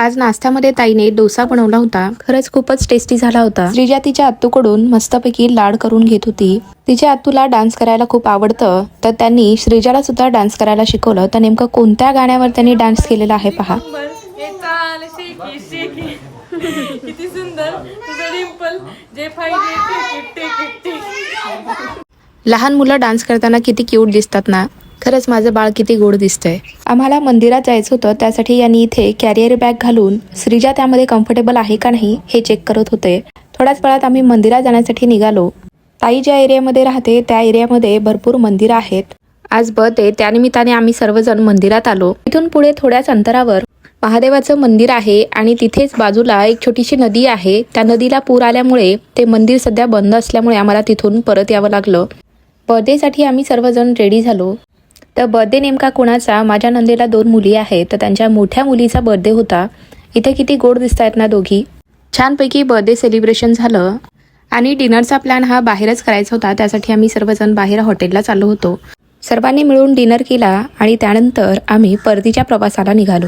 आज नाश्त्यामध्ये ताईने डोसा बनवला होता. खरंच खूपच टेस्टी झाला होता. श्रीजा तिच्या आत्तूकडून मस्तपैकी लाड करून घेत होती. तिच्या आत्तूला डान्स करायला खूप आवडतं, तर त्यांनी श्रीजाला सुद्धा डान्स करायला शिकवलं. तर नेमकं कोणत्या गाण्यावर त्यांनी डान्स केलेला आहे पहा. किती सुंदर तुझं डिंपल जे पाहिजे. लहान मुलं डान्स करताना किती क्यूट दिसतात ना. खरंच माझं बाळ किती गोड दिसतंय. आम्हाला मंदिरात जायचं होतं, त्यासाठी यांनी इथे कॅरियर बॅग घालून श्रीजा त्यामध्ये कम्फर्टेबल आहे का नाही हे चेक करत होते. थोड्याच वेळात आम्ही मंदिरात जाण्यासाठी निघालो. ताई ज्या एरियामध्ये राहते त्या एरियामध्ये भरपूर मंदिरं आहेत. आज बर्थडे, त्यानिमित्ताने आम्ही सर्वजण मंदिरात आलो. इथून पुढे थोड्याच अंतरावर महादेवाचं मंदिर आहे आणि तिथेच बाजूला एक छोटीशी नदी आहे. त्या नदीला पूर आल्यामुळे ते मंदिर सध्या बंद असल्यामुळे आम्हाला तिथून परत यावं लागलं. बर्थडेसाठी आम्ही सर्वजण रेडी झालो. तर बर्थडे नेमका कोणाचा? माझ्या नंदेला 2 मुली आहेत, तर त्यांच्या मोठ्या मुलीचा बर्थडे होता. इथे किती गोड दिसत आहेत ना दोघी. छानपैकी बर्थडे सेलिब्रेशन झालं आणि डिनरचा प्लॅन हा बाहेरच करायचा होता. त्यासाठी आम्ही सर्वजण बाहेर हॉटेलला चाललो होतो. सर्वांनी मिळून डिनर केला आणि त्यानंतर आम्ही परतीच्या प्रवासाला निघालो.